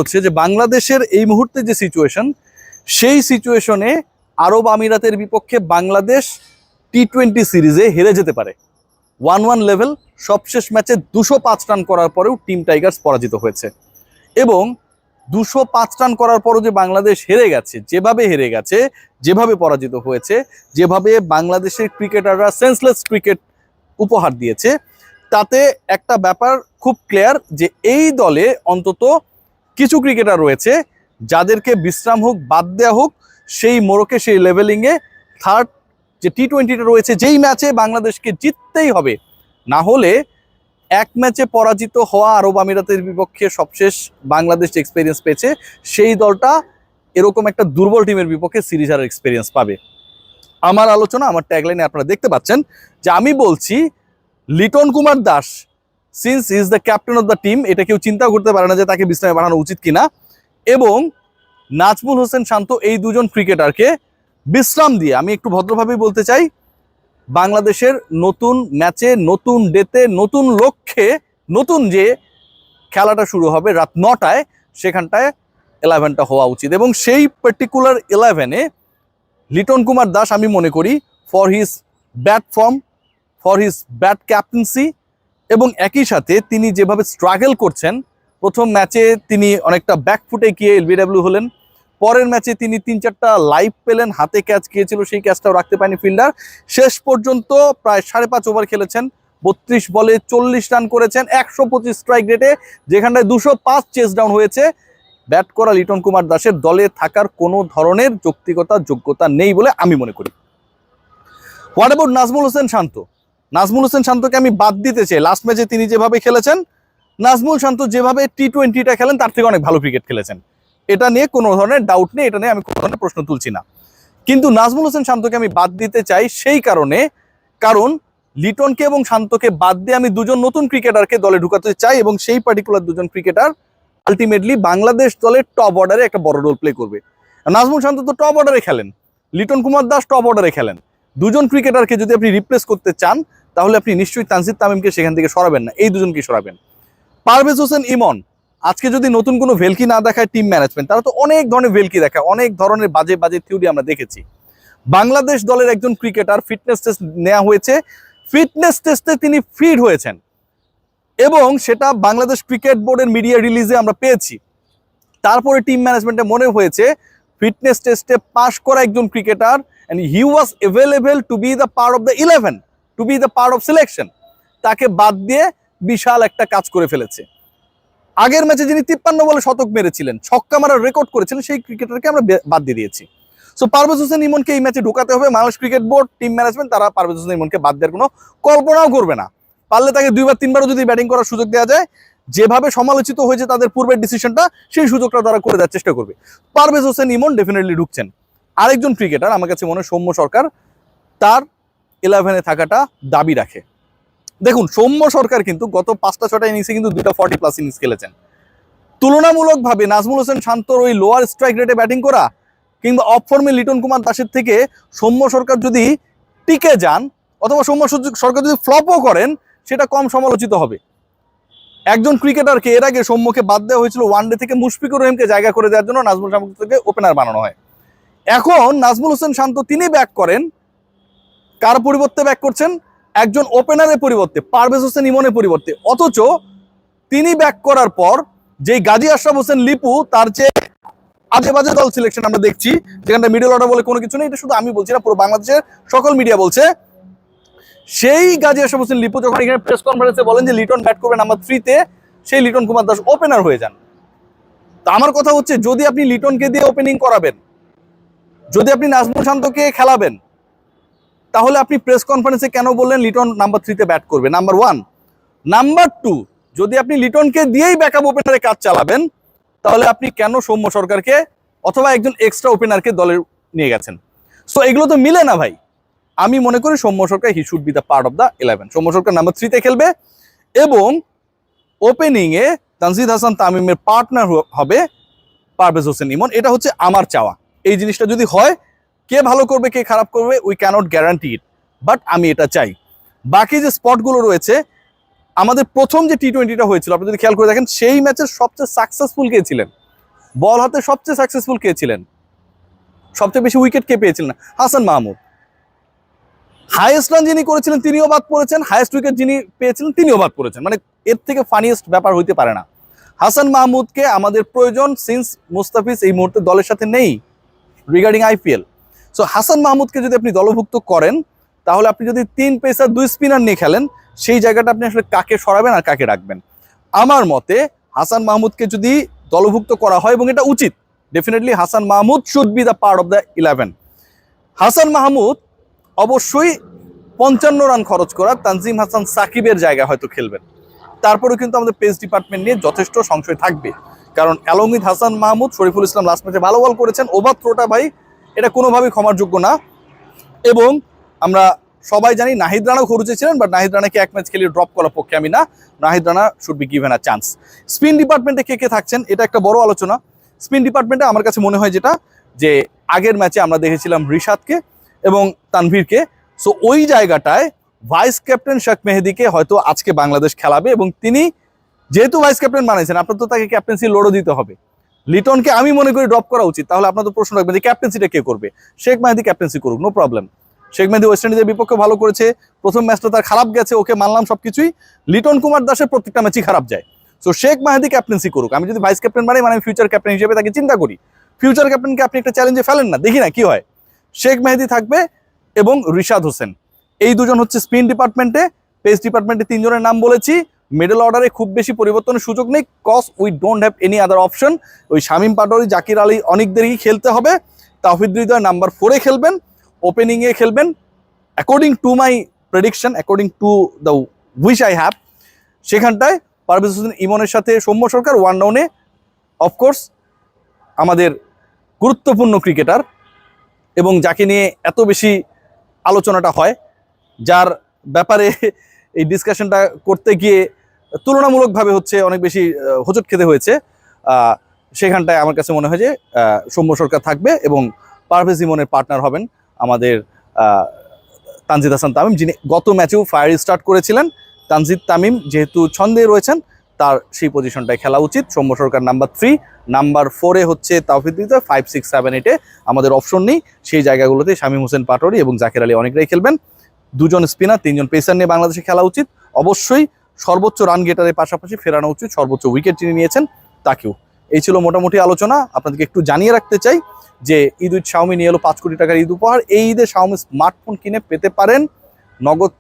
হচ্ছে যে বাংলাদেশের এই মুহূর্তে যে সিচুয়েশন, সেই সিচুয়েশনে আরব আমিরাতের বিপক্ষে বাংলাদেশ টি-20 সিরিজে হেরে যেতে পারে। 1-1 লেভেল, সবশেষ ম্যাচে 205 রান করার পরেও টিম টাইগার্স পরাজিত হয়েছে। এবং 205 রান করার পরও যে বাংলাদেশ হেরে গেছে, যেভাবে হেরে গেছে, যেভাবে পরাজিত হয়েছে, যেভাবে বাংলাদেশের ক্রিকেটাররা সেন্সলেস ক্রিকেট উপহার দিয়েছে, তাতে একটা ব্যাপার খুব ক্লিয়ার যে এই দলে অন্তত কিছু ক্রিকেটার রয়েছে যাদেরকে বিশ্রাম হোক, বাদ দেওয়া হোক, সেই মোড়কে, সেই লেভেলিংয়ে থার্ড যে টি-20টা রয়েছে, যেই ম্যাচে বাংলাদেশকে জিততেই হবে, না হলে এক ম্যাচে পরাজিত হওয়া আরব আমিরাতের বিপক্ষে সবশেষ বাংলাদেশ এক্সপিরিয়েন্স পেয়েছে, সেই দলটা এরকম একটা দুর্বল টিমের বিপক্ষে সিরিজ হারার এক্সপিরিয়েন্স পাবে। আমার আলোচনা, আমার ট্যাগলাইনে আপনারা দেখতে পাচ্ছেন যে আমি বলছি Liton Kumar Das, since is the captain of the team, এটা কেউ চিন্তা করতে পারে না যে তাকে বিশ্রামে পাঠানো উচিত কিনা, এবং নাজমুল হোসেন শান্ত, এই দুজন ক্রিকেটারকে বিশ্রাম দিয়ে, আমি একটু ভদ্রভাবেই বলতে চাই, বাংলাদেশের নতুন ম্যাচে, নতুন ডেতে, নতুন লক্ষ্যে, নতুন যে খেলাটা শুরু হবে রাত 9টায়, সেখানটায় 11টা হওয়া উচিত। এবং সেই পার্টিকুলার 11-এ লিটন কুমার দাস, আমি মনে করি, for his bat form, for his bat captaincy, এবং একই সাথে তিনি যেভাবে স্ট্রাগল করছেন, প্রথম ম্যাচে তিনি অনেকটা ব্যাকফুটে গিয়ে এলবিডব্লিউ হলেন, পরের ম্যাচে তিনি 3-4টা লাইভ পেলেন, হাতে ক্যাচ গিয়েছিল, সেই ক্যাচটাও রাখতে পারেনি ফিল্ডার, শেষ পর্যন্ত প্রায় 5.5 ওভার খেলেছেন, 32 বলে 40 রান করেছেন, 125 স্ট্রাইক রেটে, যেখানটায় 205 চেস ডাউন হয়েছে। ব্যাট করা লিটন কুমার দাসের দলে থাকার কোনো ধরনের যৌক্তিকতা, যোগ্যতা নেই বলে আমি মনে করি। হোয়াট অ্যাবাউট নাজমুল হোসেন শান্ত? নাজমুল হোসেন শান্তকে আমি বাদ দিতে চাই। লাস্ট ম্যাচে তিনি যেভাবে খেলেছেন, নাজমুল শান্ত যেভাবে টি-20টা খেলেন তার থেকে অনেক ভালো ক্রিকেট খেলেছেন, এটা নিয়ে কোনো ধরনের ডাউট নেই, এটা নিয়ে আমি কোনো ধরনের প্রশ্ন তুলছি না। কিন্তু নাজমুল হোসেন শান্তকে আমি বাদ দিতে চাই সেই কারণ লিটনকে এবং শান্তকে বাদ দিয়ে আমি দুজন নতুন ক্রিকেটারকে দলে ঢুকাতে চাই, এবং সেই পার্টিকুলার দুজন ক্রিকেটার আলটিমেটলি বাংলাদেশ দলের টপ অর্ডারে একটা বড় রোল প্লে করবে। নাজমুল শান্ত তো টপ অর্ডারে খেলেন, লিটন কুমার দাস টপ অর্ডারে খেলেন। দুজন ক্রিকেটারকে যদি আপনি রিপ্লেস করতে চান, তাহলে আপনি নিশ্চয়ই তানজিদ তামিমকে সেখান থেকে সরাবেন না, এই দুজনকে সরাবেন। পারভেজ হোসেন ইমন, আজকে যদি নতুন কোনো ভেলকি না দেখায় টিম ম্যানেজমেন্ট, তারা তো অনেক ধরনের ভেলকি দেখায়, অনেক ধরনের বাজে বাজে থিওরি আমরা দেখেছি। বাংলাদেশ দলের একজন ক্রিকেটার ফিটনেস টেস্ট নেওয়া হয়েছে, ফিটনেস টেস্টে তিনি ফিট হয়েছেন, এবং সেটা বাংলাদেশ ক্রিকেট বোর্ডের মিডিয়া রিলিজে আমরা পেয়েছি। তারপরে টিম ম্যানেজমেন্টে মনে হয়েছে ফিটনেস টেস্টে পাস করা একজন cricketer, and he was available to be the part of the 11, to be the part of selection, তাকে বাদ দিয়ে বিশাল একটা কাজ করে ফেলেছে। আগের ম্যাচে যিনি 53 বলে শতক মেরেছিলেন, ছক্কা মারার রেকর্ড করেছিলেন, সেই ক্রিকেটারকে আমরা বাদ দিয়ে দিয়েছি। সো পারভেজ হোসেন ইমনকে এই ম্যাচে ঢোকাতে হবে। Bangladesh cricket board, team management, তারা পারভেজ হোসেন ইমনকে বাদ দেওয়ার কোনো কল্পনাও করবে না। পারলে তাকে 2-3বারও যদি ব্যাটিং করার সুযোগ দেওয়া যায়, যেভাবে সমালোচিত হয়েছে তাদের পূর্বের ডিসিশনটা, সেই সুযোগটা তারা করে দেওয়ার চেষ্টা করবে। পারভেজ হোসেন ইমন ডেফিনেটলি ঢুকছেন। আরেকজন ক্রিকেটার আমার কাছে মনে হয় সৌম্য সরকার, তার 11-এ থাকাটা দাবি রাখে। দেখুন, সৌম্য সরকার কিন্তু গত 5টা-6টা ইনিংসে কিন্তু 2টা 40+ ইনিংস খেলেছেন। তুলনামূলকভাবে নাজমুল হোসেন শান্তর ওই লোয়ার স্ট্রাইক রেটে ব্যাটিং করা কিংবা অফ ফর্মে লিটন কুমার দাসের থেকে সৌম্য সরকার যদি টিকে যান, অথবা সৌম্য সরকার যদি ফ্লপও করেন, সেটা কম সমালোচিত হবে। একজন ক্রিকেটারকে এর আগে সৌম্যকে বাদ দেওয়া হয়েছিল ওয়ানডে থেকে, মুশফিকুর রহিমকে জায়গা করে দেওয়ার জন্য নাজমুল শান্তকে ওপেনার বানানো হয়। এখন নাজমুল হোসেন শান্ত তিনি ব্যাক করেন, কার পরিবর্তে ব্যাক করছেন? একজন ওপেনারের পরিবর্তে, পারভেজ হোসেন ইমনের পরিবর্তে। অথচ তিনি ব্যাক করার পর যেই গাজী আশরাফ হোসেন লিপু, তার যে আজে বাজে দল সিলেকশন আমরা দেখছি, যেখানটা মিডল অর্ডার বলে কোনো কিছু নেই, এটা শুধু আমি বলছি না, পুরো বাংলাদেশের সকল মিডিয়া বলছে, সেই গাজী আশরাফ হোসেন লিপু যখন এখানে প্রেস কনফারেন্সে বলেন যে লিটন ব্যাট করবে নাম্বার 3-তে, সেই লিটন কুমার দাস ওপেনার হয়ে যান। তা আমার কথা হচ্ছে, যদি আপনি লিটনকে দিয়ে ওপেনিং করাবেন, যদি আপনি নাজমুল শান্তকে খেলাবেন, তাহলে আপনি প্রেস কনফারেন্সে কেন বললেন লিটন নাম্বার 3-তে ব্যাট করবে? নাম্বার 1। নাম্বার 2, যদি আপনি লিটনকে দিয়েই ব্যাকআপ ওপেনারে কাজ চালাবেন, তাহলে আপনি কেন সৌম্য সরকারকে অথবা একজন এক্সট্রা ওপেনারকে দলে নিয়ে গেছেন? সো এগুলো তো মিলে না ভাই। আমি মনে করি Soumya Sarkar he should be the part of the 11। Soumya Sarkar number 3-তে খেলবে, এবং ওপেনিংয়ে তানজিদ হাসান তামিমের পার্টনার হবে পারভেজ হোসেন ইমন। এটা হচ্ছে আমার চাওয়া। এই জিনিসটা যদি হয়, কে ভালো করবে কে খারাপ করবে we cannot guarantee it, but আমি এটা চাই। বাকি যে স্পটগুলো রয়েছে, আমাদের প্রথম যে টি-20টা হয়েছিল, আপনি যদি খেয়াল করে দেখেন, সেই ম্যাচের সবচেয়ে সাকসেসফুল কে ছিলেন? বল হাতে সবচেয়ে সাকসেসফুল কে ছিলেন? সবচেয়ে বেশি উইকেট কে পেয়েছিলেন? হাসান মাহমুদ। হাইয়েস্ট রান যিনি করেছিলেন তিনিও বাদ পড়েছেন, হাইয়েস্ট উইকেট যিনি পেয়েছিলেন তিনিও বাদ পড়েছেন। মানে এর থেকে ফানিয়েস্ট ব্যাপার হইতে পারে না। হাসান মাহমুদকে আমাদের প্রয়োজন, সিন্স মুস্তাফিজ এই মুহূর্তে দলের সাথে নেই রিগার্ডিং আইপিএল। সো হাসান মাহমুদকে যদি আপনি দলভুক্ত করেন, তাহলে আপনি যদি 3 পেসার 2 স্পিনার নিয়ে খেলেন, সেই জায়গাটা আপনি আসলে কাকে সরাবেন আর কাকে রাখবেন? আমার মতে হাসান মাহমুদকে যদি দলভুক্ত করা হয়, এবং এটা উচিত, definitely Hasan Mahmud should be the part of the 11। Hasan Mahmud অবশ্যই 55 রান খরচ করা তানজিম হাসান সাকিবের জায়গায় হয়তো খেলবেন। তারপরেও কিন্তু আমাদের পেস ডিপার্টমেন্ট নিয়ে যথেষ্ট সংশয় থাকবে, কারণ along with Hasan Mahmud, Shoriful Islam last ম্যাচে ভালো বল করেছেন। ওভার থ্রোটা ভাই এটা কোনোভাবেই ক্ষমার যোগ্য না। এবং আমরা সবাই জানি নাহিদ রানাও খরুচে ছিলেন, বাট নাহিদ রানাকে এক ম্যাচ খেলিয়ে ড্রপ করার পক্ষে আমি না। Nahid Rana should be given a chance. Spin ডিপার্টমেন্টে কে কে থাকছেন এটা একটা বড় আলোচনা। স্পিন ডিপার্টমেন্টে আমার কাছে মনে হয় যেটা, যে আগের ম্যাচে আমরা দেখেছিলাম রিশাদকে এবং তানভীরকে। সো ওই জায়গাটায় ভাইস ক্যাপ্টেন শেখ মেহেদীকে হয়তো আজকে বাংলাদেশ খেলাবে, এবং তিনি যেহেতু ভাইস ক্যাপ্টেন বানাইছেন, আপনার তো তাকে ক্যাপ্টেন্সি লোডও দিতে হবে। লিটনকে আমি মনে করি ড্রপ করা উচিত। তাহলে আপনার তো প্রশ্ন রাখবেন যে ক্যাপ্টেন্সিটা কে করবে? শেখ মেহেদী ক্যাপ্টেন্সি করুক, নো প্রবলেম। শেখ মেহেদী ওয়েস্ট ইন্ডিজের বিপক্ষে ভালো করেছে, প্রথম ম্যাচটা তার খারাপ গেছে, ওকে মানলাম সবকিছুই। লিটন কুমার দাসের প্রত্যেকটা ম্যাচই খারাপ যায়। সো শেখ মেহেদী ক্যাপ্টেন্সি করুক। আমি যদি ভাইস ক্যাপ্টেন বানাই, মানে আমি ফিউচার ক্যাপ্টেন হিসেবে তাকে চিন্তা করি। ফিউচার ক্যাপ্টেনকে আপনি একটা চ্যালেঞ্জে ফেলেন না, দেখি না কি হয়। শেখ মেহেদী থাকবে এবং রিশাদ হোসেন, এই দুজন হচ্ছে স্পিন ডিপার্টমেন্টে। পেস ডিপার্টমেন্টে 3 জনের নাম বলেছি। মিডল অর্ডারে খুব বেশি পরিবর্তনের সুযোগ নেই, cause we don't have any other option. ওই শামীম পাটোয়ারি, জাকির আলী অনেকদেরই খেলতে হবে। তাওহিদ হৃদয় নাম্বার 4-এ খেলবেন, ওপেনিংয়ে খেলবেন। According to my prediction, according to the wish I have, সেখানটায় পারভেজ হোসেন ইমনের সাথে সৌম্য সরকার ওয়ান ডাউনে। অফকোর্স আমাদের গুরুত্বপূর্ণ ক্রিকেটার, এবং যাকে নিয়ে এত বেশি আলোচনাটা হয়, যার ব্যাপারে এই ডিসকাশনটা করতে গিয়ে তুলনামূলকভাবে হচ্ছে অনেক বেশি হোঁচট খেতে হয়েছে, সেখানটায় আমার কাছে মনে হয় যে সৌম্য সরকার থাকবে, এবং পারভেজ ইমনের পার্টনার হবেন আমাদের তানজিদ হাসান তামিম, যিনি গত ম্যাচেও ফায়ার স্টার্ট করেছিলেন। তানজিদ তামিম যেহেতু ছন্দে রয়েছেন, তার সেই পজিশনটায় খেলা উচিত। সৌম্য সরকার নাম্বার 3, নাম্বার 4-এ হচ্ছে তাওহিদ হৃদয়, 5, 6, 7, 8-এ আমাদের অপশন নেই। সেই জায়গাগুলোতে শামীম হোসেন পাটোয়ারি এবং জাকির আলী অনেকটাই খেলবেন। 2 জন স্পিনার, 3 জন পেসার নিয়ে বাংলাদেশে খেলা উচিত। অবশ্যই সর্বোচ্চ রান গেটারের পাশাপাশি ফেরানো উচিত সর্বোচ্চ উইকেট যিনি নিয়েছেন তাকেও। এই ছিল মোটামুটি আলোচনা। আপনাদেরকে একটু জানিয়ে রাখতে চাই যে ঈদ উইথ শাওমি নিয়ে এলো 5 কোটি টাকার ঈদ উপহার। এই ঈদে শাওমি স্মার্টফোন কিনে পেতে পারেন নগদ